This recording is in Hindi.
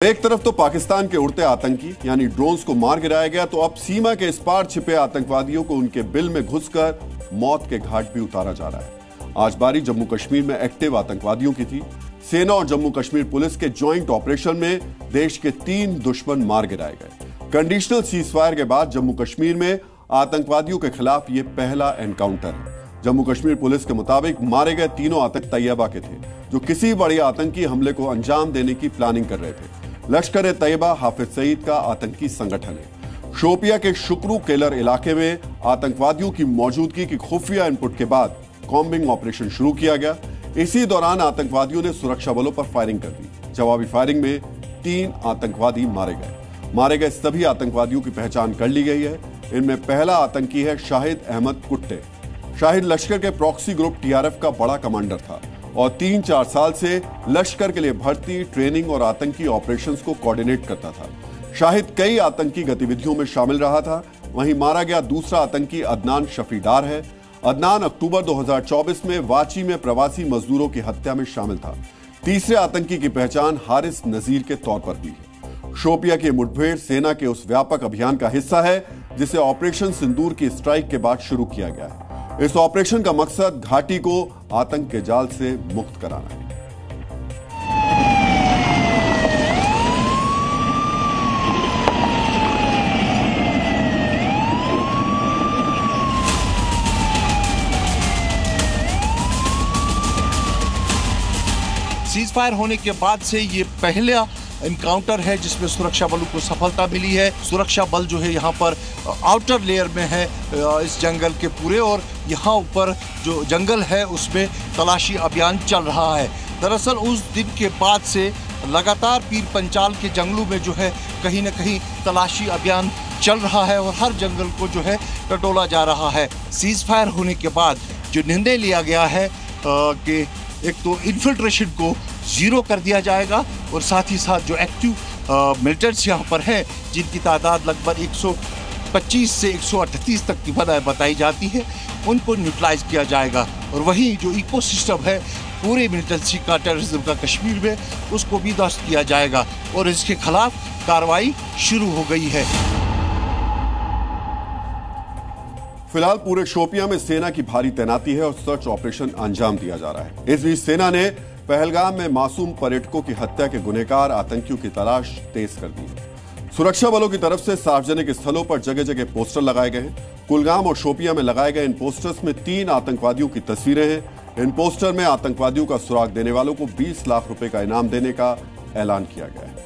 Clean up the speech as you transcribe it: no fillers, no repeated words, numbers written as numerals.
एक तरफ तो पाकिस्तान के उड़ते आतंकी यानी ड्रोन्स को मार गिराया गया, तो अब सीमा के इस पार छिपे आतंकवादियों को उनके बिल में घुसकर मौत के घाट भी उतारा जा रहा है। आज बारी जम्मू कश्मीर में एक्टिव आतंकवादियों की थी। सेना और जम्मू कश्मीर पुलिस के ज्वाइंट ऑपरेशन में देश के 3 दुश्मन मार गिराए गए। कंडीशनल सीजफायर के बाद जम्मू कश्मीर में आतंकवादियों के खिलाफ यह पहला एनकाउंटर है। जम्मू कश्मीर पुलिस के मुताबिक मारे गए तीनों आतंकी तैयबा के थे, जो किसी बड़े आतंकी हमले को अंजाम देने की प्लानिंग कर रहे थे। लश्कर-ए-तैयबा हाफिज सईद का आतंकी संगठन है। शोपिया के शुक्रू केलर इलाके में आतंकवादियों की मौजूदगी की खुफिया इनपुट के बाद कॉम्बिंग ऑपरेशन शुरू किया गया। इसी दौरान आतंकवादियों ने सुरक्षा बलों पर फायरिंग कर दी। जवाबी फायरिंग में 3 आतंकवादी मारे गए। मारे गए सभी आतंकवादियों की पहचान कर ली गई है। इनमें पहला आतंकी है शाहिद अहमद कुट्टे। शाहिद लश्कर के प्रॉक्सी ग्रुप टीआरएफ का बड़ा कमांडर था और 3-4 साल से लश्कर के लिए भर्ती, ट्रेनिंग और आतंकी ऑपरेशंस को कोऑर्डिनेट करता था। शाहिद कई आतंकी गतिविधियों में शामिल रहा था। वहीं मारा गया दूसरा आतंकी अदनान शफीदार है। अदनान अक्टूबर 2024 में वाची में प्रवासी मजदूरों की हत्या में शामिल था। तीसरे आतंकी की पहचान हारिस नजीर के तौर पर हुई है। शोपिया की मुठभेड़ सेना के उस व्यापक अभियान का हिस्सा है जिसे ऑपरेशन सिंदूर की स्ट्राइक के बाद शुरू किया गया है। इस ऑपरेशन का मकसद घाटी को आतंक के जाल से मुक्त कराना है। सीज फायर होने के बाद से ये पहला एनकाउंटर है जिसमें सुरक्षा बलों को सफलता मिली है। सुरक्षा बल जो है यहाँ पर आउटर लेयर में है इस जंगल के पूरे, और यहाँ ऊपर जो जंगल है उसमें तलाशी अभियान चल रहा है। दरअसल उस दिन के बाद से लगातार पीर पंचाल के जंगलों में जो है कहीं न कहीं तलाशी अभियान चल रहा है और हर जंगल को जो है टटोला जा रहा है। सीज फायर होने के बाद जो निर्णय लिया गया है कि एक तो इन्फिल्ट्रेशन को जीरो कर दिया जाएगा और साथ ही साथ जो एक्टिव मिलिटेंट्स यहाँ पर हैं जिनकी तादाद लगभग 125 से 138 तक की बताई जाती है, उनको न्यूट्रलाइज किया जाएगा। और वहीं जो इकोसिस्टम है पूरे मिलिटेंसी का, टेररिज्म का कश्मीर में, उसको भी ध्वस्त किया जाएगा और इसके खिलाफ कार्रवाई शुरू हो गई है। फिलहाल पूरे शोपिया में सेना की भारी तैनाती है और सर्च ऑपरेशन अंजाम दिया जा रहा है। इस बीच सेना ने पहलगाम में मासूम पर्यटकों की हत्या के गुनहगार आतंकियों की तलाश तेज कर दी है। सुरक्षा बलों की तरफ से सार्वजनिक स्थलों पर जगह जगह पोस्टर लगाए गए हैं। कुलगाम और शोपिया में लगाए गए इन पोस्टर्स में 3 आतंकवादियों की तस्वीरें हैं। इन पोस्टर में आतंकवादियों का सुराग देने वालों को 20 लाख रुपए का इनाम देने का ऐलान किया गया है।